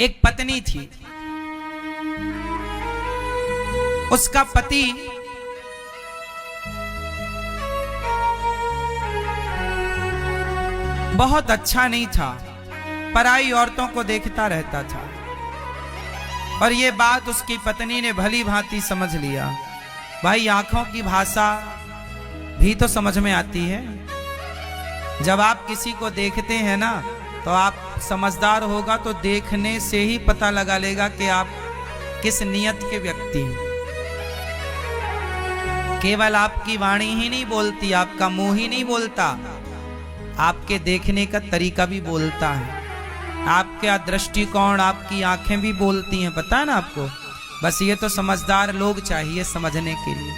एक पत्नी थी, उसका पति बहुत अच्छा नहीं था, पराई औरतों को देखता रहता था। और ये बात उसकी पत्नी ने भली भांति समझ लिया। भाई आंखों की भाषा भी तो समझ में आती है। जब आप किसी को देखते हैं ना, तो आप समझदार होगा तो देखने से ही पता लगा लेगा कि आप किस नियत के व्यक्ति हैं। केवल आपकी वाणी ही नहीं बोलती, आपका मुंह ही नहीं बोलता, आपके देखने का तरीका भी बोलता है। आपका दृष्टिकोण, आपकी आंखें भी बोलती हैं, पता है ना आपको। बस ये तो समझदार लोग चाहिए समझने के लिए।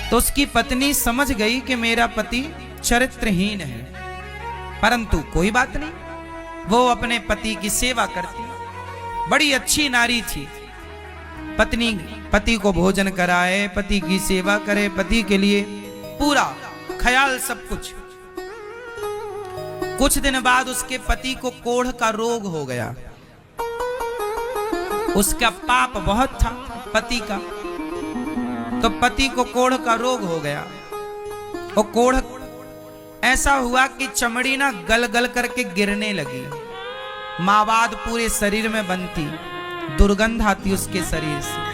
तो उसकी पत्नी समझ गई कि मेरा पति चरित्रहीन है, परंतु कोई बात नहीं, वो अपने पति की सेवा करती। बड़ी अच्छी नारी थी। पत्नी पति को भोजन कराए, पति की सेवा करे, पति के लिए पूरा ख्याल, सब कुछ। कुछ दिन बाद उसके पति को कोढ़ का रोग हो गया। उसका पाप बहुत था पति का, तो पति को कोढ़ का रोग हो गया। और कोढ़ ऐसा हुआ कि चमड़ी ना गल गल करके गिरने लगी, मावाद पूरे शरीर में बनती, दुर्गंध आती उसके शरीर से।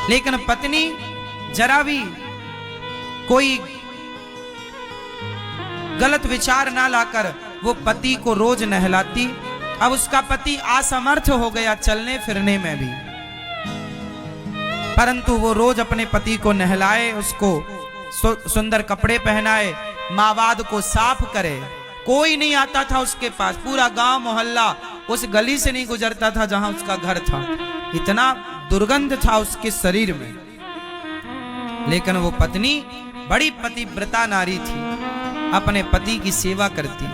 लेकिन पत्नी जरा भी कोई गलत विचार ना लाकर वो पति को रोज नहलाती। अब उसका पति असमर्थ हो गया चलने फिरने में भी, परंतु वो रोज अपने पति को नहलाए, उसको सुंदर कपड़े पहनाए, मावाद को साफ करे। कोई नहीं आता था उसके पास, पूरा गांव मोहल्ला उस गली से नहीं गुजरता था जहां उसका घर था, इतना दुर्गंध था उसके शरीर में। लेकिन वो पत्नी बड़ी पतिव्रता नारी थी, अपने पति की सेवा करती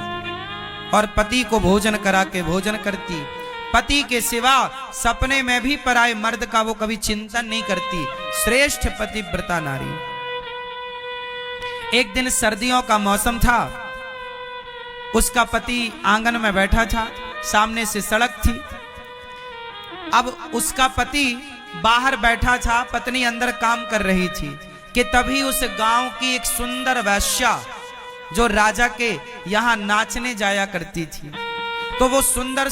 और पति को भोजन करा के भोजन करती। पति के सिवा सपने में भी पराये मर्द का वो कभी चिंतन नहीं करती। श्रेष्ठ पतिव्रता नारी। एक दिन सर्दियों का मौसम था, उसका पति आंगन में बैठा था, सामने से सड़क थी। अब उसका पति बाहर बैठा था, पत्नी अंदर काम कर रही थी कि तभी उस गांव की एक सुंदर वैश्या जो राजा के यहाँ नाचने जाया करती थी, तो वो सुंदर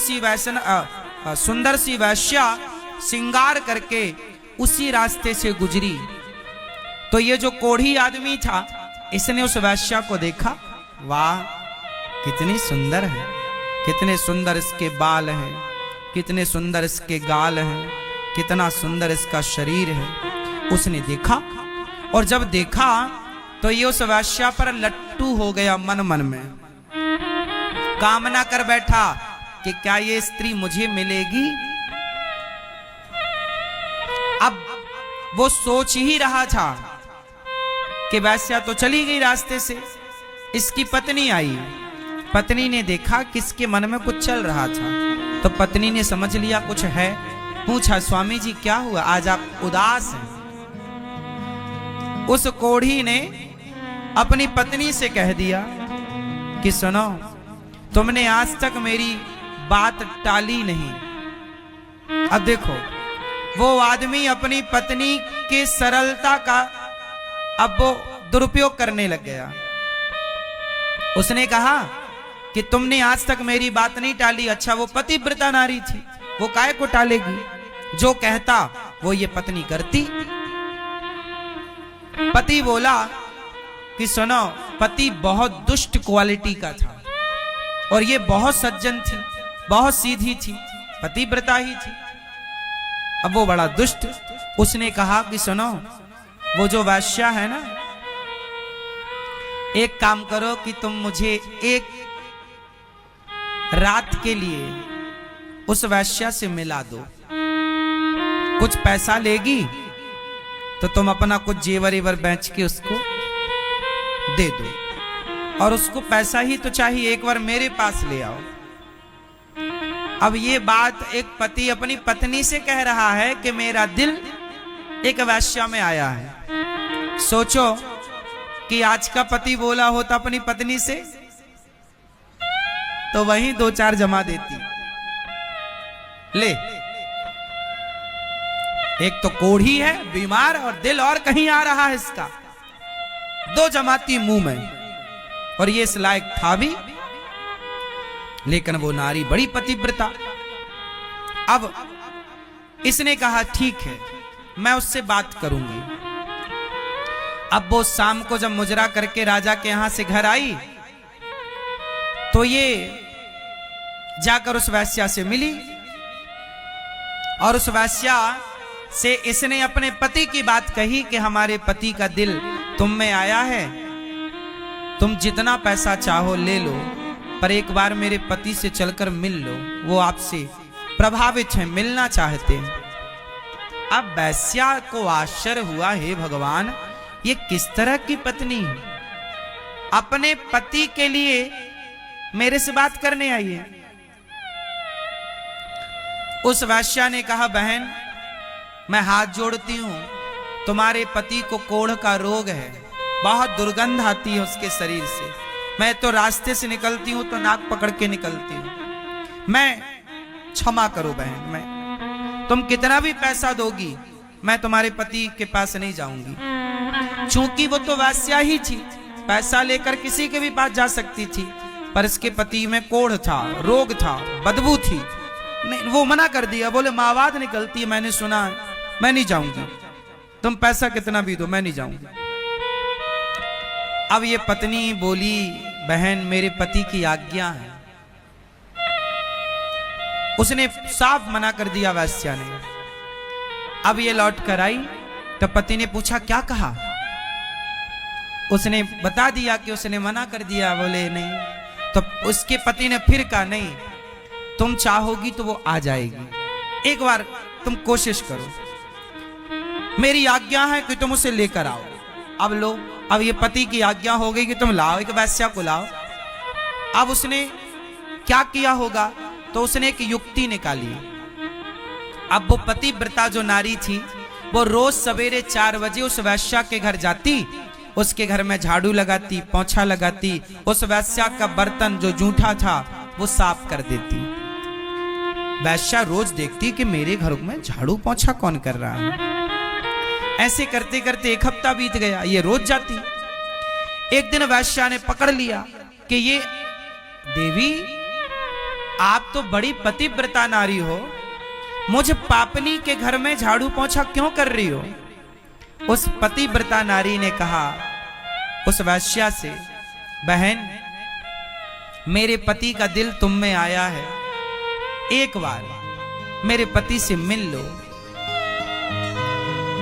सी वैश्या श्रृंगार करके उसी रास्ते से गुजरी। तो ये जो कोढ़ी आदमी था, इसने उस वैश्या को देखा, वाह कितनी सुंदर है, कितने सुंदर इसके बाल हैं, कितने सुंदर इसके गाल हैं, कितना सुंदर इसका शरीर है। उसने देखा, और जब देखा तो ये उस वैश्या पर लट्टू हो गया। मन मन में कामना कर बैठा कि क्या ये स्त्री मुझे मिलेगी। अब वो सोच ही रहा था कि वैश्या तो चली गई रास्ते से, इसकी पत्नी आई। पत्नी ने देखा कि इसके मन में कुछ चल रहा था, तो पत्नी ने समझ लिया कुछ है। पूछा, स्वामी जी क्या हुआ, आज आप उदास हैं। उस कोढ़ी ने अपनी पत्नी से कह दिया कि सुनो, तुमने आज तक मेरी बात टाली नहीं। अब देखो, वो आदमी अपनी पत्नी के सरलता का अब वो दुरुपयोग करने लग गया। उसने कहा कि तुमने आज तक मेरी बात नहीं टाली। अच्छा, वो पतिव्रता नारी थी, वो काहे को टालेगी, जो कहता वो ये पत्नी करती। पति बोला कि सुनो, पति बहुत दुष्ट क्वालिटी का था और ये बहुत सज्जन थी, बहुत सीधी थी, पतिव्रता ही थी। अब वो बड़ा दुष्ट। उसने कहा कि सुनो, वो जो वैश्या है ना, एक काम करो कि तुम मुझे एक रात के लिए उस वैश्या से मिला दो। कुछ पैसा लेगी तो तुम अपना कुछ जेवर एवर बेच के उसको दे दो, और उसको पैसा ही तो चाहिए, एक बार मेरे पास ले आओ। अब ये बात एक पति अपनी पत्नी से कह रहा है कि मेरा दिल एक वैश्या में आया है। सोचो कि आज का पति बोला होता अपनी पत्नी से, तो वही 2-4 जमा देती। ले, एक तो कोढ़ी है बीमार और दिल और कहीं आ रहा है इसका, दो जमाती मुंह में, और ये इस लायक था भी। लेकिन वो नारी बड़ी पतिव्रता। अब इसने कहा ठीक है मैं उससे बात करूंगी। अब वो शाम को जब मुजरा करके राजा के यहां से घर आई तो ये जाकर उस वैश्या से मिली, और उस वैश्या से इसने अपने पति की बात कही कि हमारे पति का दिल तुम में आया है, तुम जितना पैसा चाहो ले लो, पर एक बार मेरे पति से चलकर मिल लो, वो आपसे प्रभावित हैं, मिलना चाहते हैं। अब वैश्या को आश्चर्य हुआ, हे भगवान ये किस तरह की पत्नी है, अपने पति के लिए मेरे से बात करने आई है। उस वैश्या ने कहा बहन मैं हाथ जोड़ती हूं, तुम्हारे पति को कोढ़ का रोग है, बहुत दुर्गंध आती है उसके शरीर से, मैं तो रास्ते से निकलती हूं तो नाक पकड़ के निकलती हूं, मैं क्षमा करो बहन, मैं तुम कितना भी पैसा दोगी मैं तुम्हारे पति के पास नहीं जाऊंगी। चूंकि वो तो वैश्या ही थी, पैसा लेकर किसी के भी पास जा सकती थी, पर इसके पति में कोढ़ था, रोग था, बदबू थी, नहीं वो मना कर दिया, बोले मावाद निकलती है, मैंने सुना है, मैं नहीं जाऊंगी, तुम पैसा कितना भी दो मैं नहीं जाऊंगी। अब ये पत्नी बोली बहन मेरे पति की आज्ञा है, उसने साफ मना कर दिया वैश्या ने। अब ये लौट कर आई तो पति ने पूछा क्या कहा, उसने बता दिया कि उसने मना कर दिया, बोले नहीं, तो उसके पति ने फिर कहा नहीं तुम चाहोगी तो वो आ जाएगी, एक बार तुम कोशिश करो, मेरी आज्ञा है कि तुम उसे लेकर आओ। अब लो, अब ये पति की आज्ञा हो गई कि तुम लाओ, एक वैश्या को लाओ। अब उसने क्या किया होगा, तो उसने एक युक्ति निकाली। अब वो पतिव्रता जो नारी थी वो रोज सवेरे 4 बजे उस वैश्या के घर जाती, उसके घर में झाड़ू लगाती, पोंछा लगाती, उस वैश्या का बर्तन जो जूठा था वो साफ कर देती। वैश्या रोज देखती कि मेरे घर में झाड़ू पोंछा कौन कर रहा है। ऐसे करते करते 1 हफ्ता बीत गया, ये रोज जाती। एक दिन वैश्या ने पकड़ लिया कि ये देवी आप तो बड़ी पतिव्रता नारी हो, मुझे पापनी के घर में झाड़ू पोंछा क्यों कर रही हो। उस पतिव्रता नारी ने कहा उस वैश्या से बहन मेरे पति का दिल तुम में आया है, एक बार मेरे पति से मिल लो,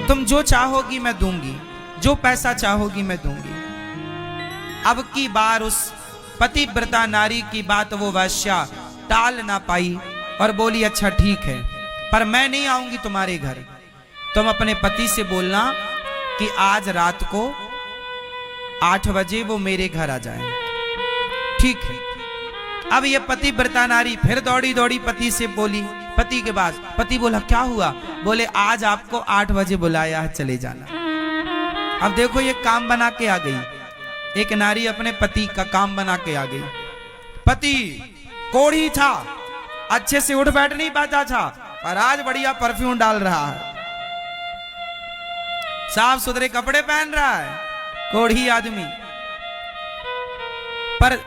तुम जो चाहोगी मैं दूंगी, जो पैसा चाहोगी मैं दूंगी। अब की बार उस पतिव्रता नारी की बात वो वैश्या टाल ना पाई और बोली अच्छा ठीक है, पर मैं नहीं आऊंगी तुम्हारे घर, तुम अपने पति से बोलना कि आज रात को 8 बजे वो मेरे घर आ जाए। ठीक है। अब ये पतिव्रता नारी फिर दौड़ी दौड़ी पति से बोली, पति के पास। पति बोला क्या हुआ, बोले आज आपको 8 बजे बुलाया है, चले जाना। अब देखो ये काम बना के आ गई, एक नारी अपने पति का काम बना के आ गई। पति कोढ़ी था, अच्छे से उठ बैठ नहीं पाता था, पर आज बढ़िया परफ्यूम डाल रहा है, साफ सुथरे कपड़े पहन रहा है, कोढ़ी आदमी। पर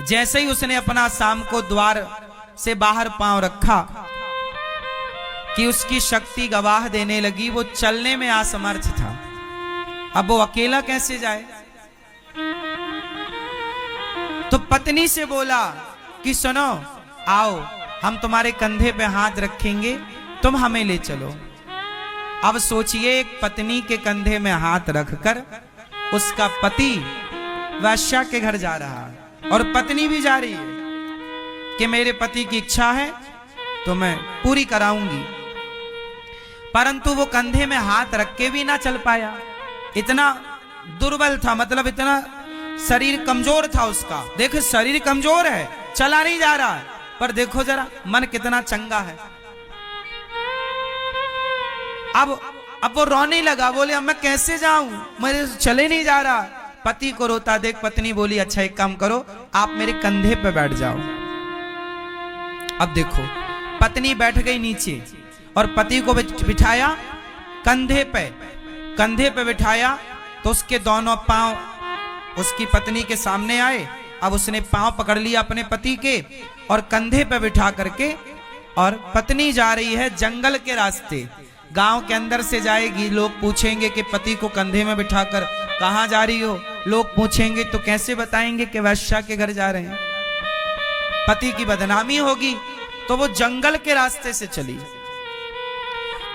जैसे ही उसने अपना शाम को द्वार से बाहर पांव रखा कि उसकी शक्ति गवाह देने लगी, वो चलने में असमर्थ था। अब वो अकेला कैसे जाए। तो पत्नी से बोला कि सुनो आओ, हम तुम्हारे कंधे पे हाथ रखेंगे, तुम हमें ले चलो। अब सोचिए एक पत्नी के कंधे में हाथ रखकर उसका पति वैश्या के घर जा रहा है और पत्नी भी जा रही है कि मेरे पति की इच्छा है तो मैं पूरी कराऊंगी। परंतु वो कंधे में हाथ रख के भी ना चल पाया, इतना दुर्बल था, मतलब इतना शरीर कमजोर था उसका। देखो शरीर कमजोर है, चला नहीं जा रहा है, पर देखो जरा मन कितना चंगा है। अब वो रोने लगा, बोले अब मैं कैसे जाऊं, मेरे चले नहीं जा रहा। पति को रोता देख पत्नी बोली अच्छा एक काम करो, आप मेरे कंधे पे बैठ जाओ। अब देखो पत्नी बैठ गई नीचे और पति को बिठाया कंधे पे बिठाया, तो उसके दोनों पांव उसकी पत्नी के सामने आए। अब उसने पांव पकड़ लिया अपने पति के और कंधे पे बिठा करके, और पत्नी जा रही है जंगल के रास्ते, गांव के अंदर से जाएगी। लोग पूछेंगे कि पति को कंधे में बिठाकर कहां जा रही हो, लोग पूछेंगे तो कैसे बताएंगे कि वैश्या के घर जा रहे हैं, पति की बदनामी होगी। तो वो जंगल के रास्ते से चली।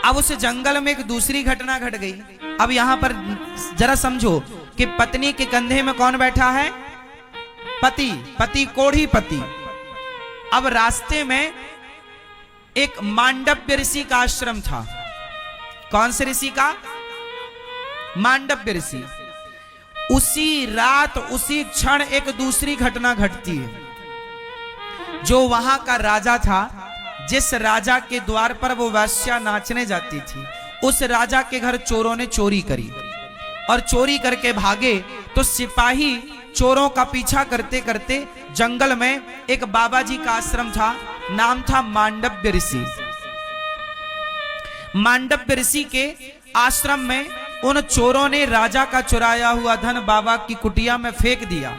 अब उस जंगल में एक दूसरी घटना घट गई। अब यहां पर जरा समझो कि पत्नी के कंधे में कौन बैठा है? पति कोढ़ी पति। अब रास्ते में एक मांडव्य ऋषि का आश्रम था। कौन से ऋषि का? मांडव्य ऋषि। उसी रात उसी क्षण एक दूसरी घटना घटती है। जो वहां का राजा था, जिस राजा के द्वार पर वो वैश्या नाचने जाती थी, उस राजा के घर चोरों ने चोरी करी और चोरी करके भागे। तो सिपाही चोरों का पीछा करते करते जंगल में एक बाबा जी का आश्रम था, नाम था मांडव्य ऋषि। मांडव्य ऋषि के आश्रम में उन चोरों ने राजा का चुराया हुआ धन बाबा की कुटिया में फेंक दिया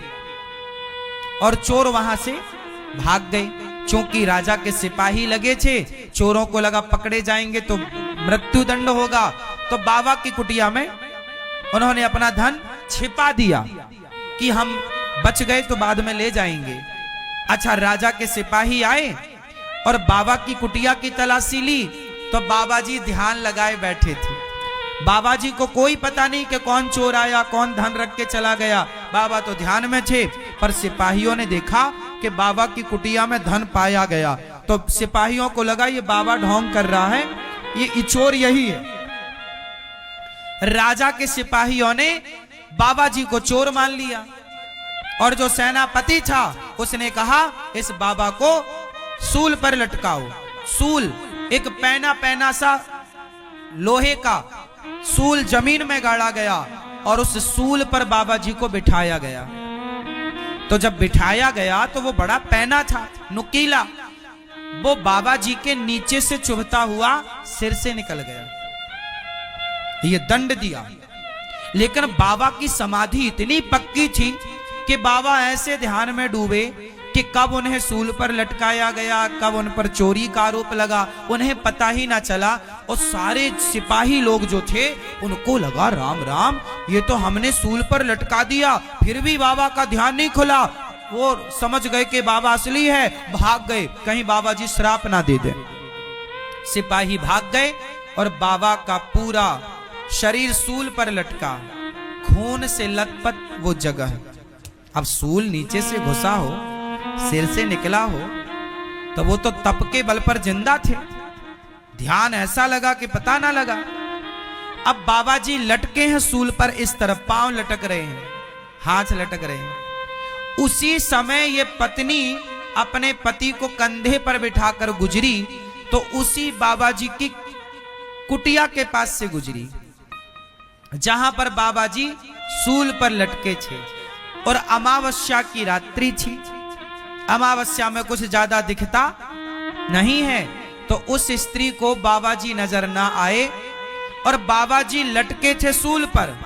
और चोर वहां से भाग गए। क्योंकि राजा के सिपाही लगे थे, चोरों को लगा पकड़े जाएंगे तो मृत्यु दंड होगा, तो बाबा की कुटिया में उन्होंने अपना धन छिपा दिया कि हम बच गए तो बाद में ले जाएंगे। अच्छा, राजा के सिपाही आए और बाबा की कुटिया की तलाशी ली, तो बाबा जी ध्यान लगाए बैठे थे। बाबा जी को कोई पता नहीं कि कौन चोर आया, कौन धन रख के चला गया। बाबा तो ध्यान में थे, पर सिपाहियों ने देखा कि बाबा की कुटिया में धन पाया गया। तो सिपाहियों को लगा ये बाबा ढोंग कर रहा है, ये चोर यही है। राजा के सिपाहियों ने बाबा जी को चोर मान लिया और जो सेनापति था उसने कहा इस बाबा को सूल पर लटकाओ। सूल एक पैना सा लोहे का सूल जमीन में गाड़ा गया और उस सूल पर बाबा जी को बिठाया गया। तो जब बिठाया गया तो वो बड़ा पैना था, नुकीला, वो बाबा जी के नीचे से चुभता हुआ सिर से निकल गया। ये दंड दिया। लेकिन बाबा की समाधि इतनी पक्की थी कि बाबा ऐसे ध्यान में डूबे कि कब उन्हें सूल पर लटकाया गया, कब उन पर चोरी का आरोप लगा, उन्हें पता ही ना चला। और सारे सिपाही लोग जो थे उनको लगा राम राम, ये तो हमने सूल पर लटका दिया, फिर भी बाबा का ध्यान नहीं खुला। वो समझ गए कि बाबा असली है, भाग गए, कहीं बाबा जी श्राप ना दे दे। सिपाही भाग गए और बाबा का पूरा शरीर सूल पर लटका, खून से लथपथ वो जगह। अब सूल नीचे से घुसा हो, सिर से निकला हो, तो वो तो तप के बल पर जिंदा थे। ध्यान ऐसा लगा कि पता ना लगा। अब बाबा जी लटके हैं सूल पर, इस तरफ पांव लटक रहे हैं, हाथ लटक रहे हैं। उसी समय ये पत्नी अपने पति को कंधे पर बिठाकर गुजरी, तो उसी बाबा जी की कुटिया के पास से गुजरी जहां पर बाबा जी सूल पर लटके थे। और अमावस्या की रात्रि थी, अमावस्या में कुछ ज्यादा दिखता नहीं है, तो उस स्त्री को बाबा जी नजर ना आए और बाबा जी लटके थे सूल पर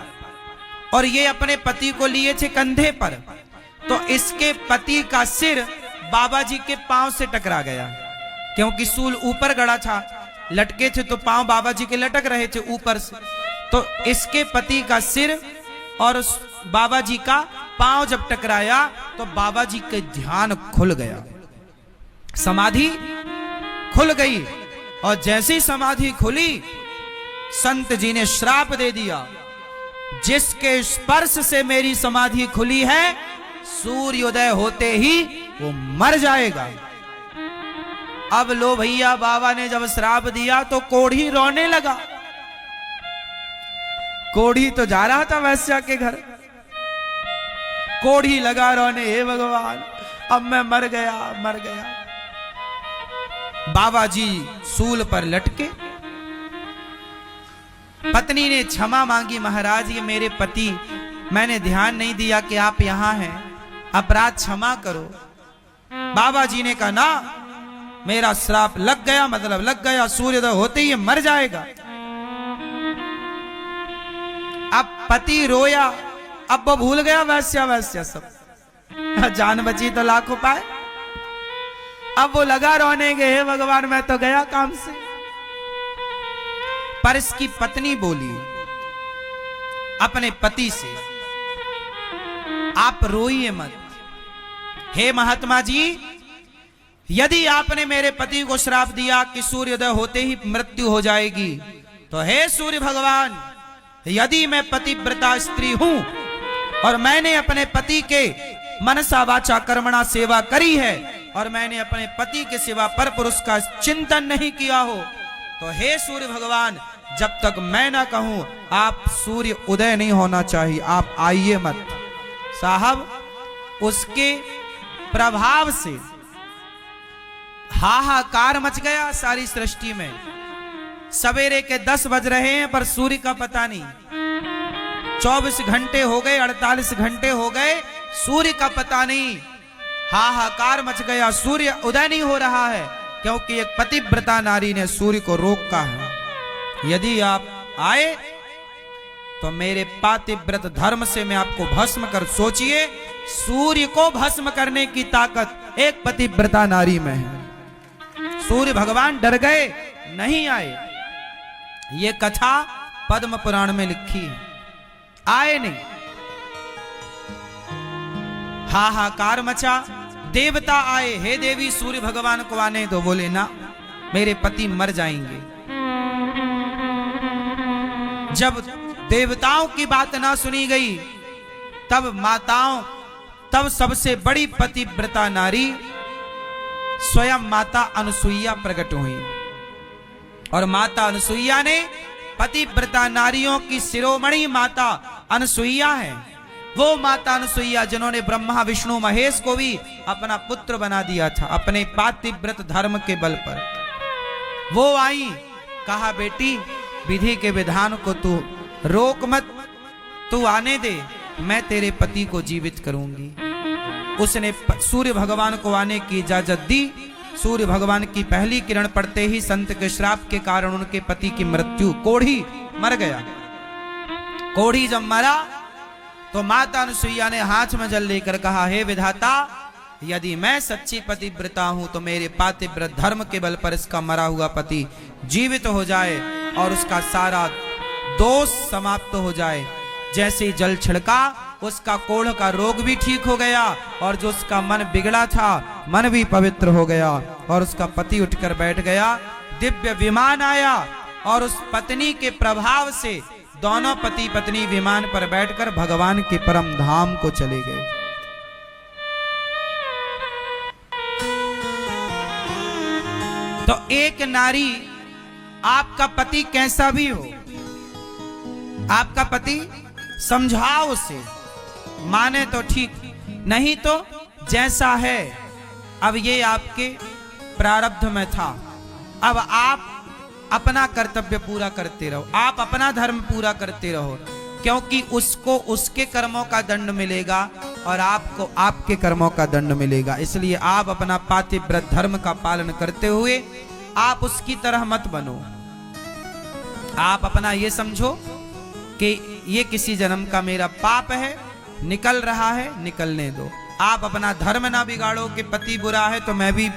और ये अपने पति को लिए थे कंधे पर। तो इसके पति का सिर बाबा जी के पांव से टकरा गया, क्योंकि सूल ऊपर गड़ा था, लटके थे तो पांव बाबा जी के लटक रहे थे ऊपर से। तो इसके पति का सिर और बाबा जी का पांव जब टकराया तो बाबा जी के ध्यान खुल गया, समाधि खुल गई। और जैसी समाधि खुली, संत जी ने श्राप दे दिया, जिसके स्पर्श से मेरी समाधि खुली है, सूर्योदय होते ही वो मर जाएगा। अब लो भैया, बाबा ने जब श्राप दिया तो कोढ़ी रोने लगा। कोढ़ी तो जा रहा था वैश्या के घर, कोढ़ी लगा रोने, हे भगवान अब मैं मर गया, मर गया। बाबा जी सूल पर लटके, पत्नी ने क्षमा मांगी, महाराज ये मेरे पति, मैंने ध्यान नहीं दिया कि आप यहां हैं, अपराध क्षमा करो। बाबा जी ने कहा ना, मेरा श्राप लग गया, मतलब लग गया, सूर्योदय होते ही मर जाएगा। अब पति रोया, अब वो भूल गया वैश्या वैश्या सब, जान बची तो लाख उपाय। अब वो लगा रोने के, हे भगवान मैं तो गया काम से। पर इसकी पत्नी बोली अपने पति से, आप रोइए मत, हे महात्मा जी, यदि आपने मेरे पति को श्राप दिया कि सूर्योदय होते ही मृत्यु हो जाएगी, तो हे सूर्य भगवान, यदि मैं पतिव्रता स्त्री हूं और मैंने अपने पति के मनसा वाचा कर्मणा सेवा करी है और मैंने अपने पति के सिवा पर पुरुष का चिंतन नहीं किया हो, तो हे सूर्य भगवान, जब तक मैं ना कहूं आप सूर्य उदय नहीं होना चाहिए, आप आइए मत। साहब उसके प्रभाव से हाहाकार मच गया सारी सृष्टि में। सवेरे के 10 बज रहे हैं पर सूर्य का पता नहीं, 24 घंटे हो गए, 48 घंटे हो गए, सूर्य का पता नहीं। हाहाकार मच गया, सूर्य उदय नहीं हो रहा है, क्योंकि एक पतिव्रता नारी ने सूर्य को रोका है। यदि आप आए तो मेरे पातिव्रत धर्म से मैं आपको भस्म कर, सोचिए सूर्य को भस्म करने की ताकत एक पतिव्रता नारी में है। सूर्य भगवान डर गए, नहीं आए। ये कथा पद्म पुराण में लिखी है, आए नहीं। हाहाकार मचा, देवता आए, हे देवी सूर्य भगवान को आने दो। बोले ना, मेरे पति मर जाएंगे। जब देवताओं की बात ना सुनी गई, तब सबसे बड़ी पतिव्रता नारी स्वयं माता अनुसुईया प्रकट हुई। और माता अनुसुईया ने, पतिव्रता नारियों की शिरोमणि माता अनुसुईया है, वो माता अनुसुईया जिन्होंने ब्रह्मा विष्णु महेश को भी अपना पुत्र बना दिया था अपने पातिव्रत धर्म के बल पर। वो आई, कहा बेटी विधि के विधान को तू रोक मत, तू आने दे, मैं तेरे पति को जीवित करूंगी। उसने सूर्य भगवान को आने की इजाजत दी। सूर्य भगवान की पहली किरण पड़ते ही संत के श्राप के कारण उनके पति की मृत्यु, कोढ़ी मर गया। कोढ़ी जब मरा तो माता अनुसुईया ने हाथ में जल लेकर कहा, हे विधाता, यदि मैं सच्ची पतिव्रता हूं तो मेरे पातिव्रत धर्म के बल पर इसका मरा हुआ पति जीवित हो जाए और उसका सारा दोष समाप्त हो जाए। जैसे ही जल छिड़का, उसका कोढ़ का रोग भी ठीक हो गया और जो उसका मन बिगड़ा था, मन भी पवित्र हो गया और उसका पति उठकर बैठ गया। दिव्य विमान आया और उस पत्नी के प्रभाव से दोनों पति पत्नी विमान पर बैठकर भगवान के परम धाम को चले गए। तो एक नारी, आपका पति कैसा भी हो, आपका पति समझाओ उसे, माने तो ठीक, नहीं तो जैसा है। अब ये आपके प्रारब्ध में था, अब आप अपना कर्तव्य पूरा करते रहो, आप अपना धर्म पूरा करते रहो, क्योंकि उसको उसके कर्मों का दंड मिलेगा और आपको आपके कर्मों का दंड मिलेगा। इसलिए आप अपना पातिव्रत धर्म का पालन करते हुए आप उसकी तरह मत बनो। आप अपना ये समझो कि ये किसी जन्म का मेरा पाप है, निकल रहा है, निकलने दो। आप अपना धर्म ना बिगाड़ो कि पति बुरा है तो मैं भी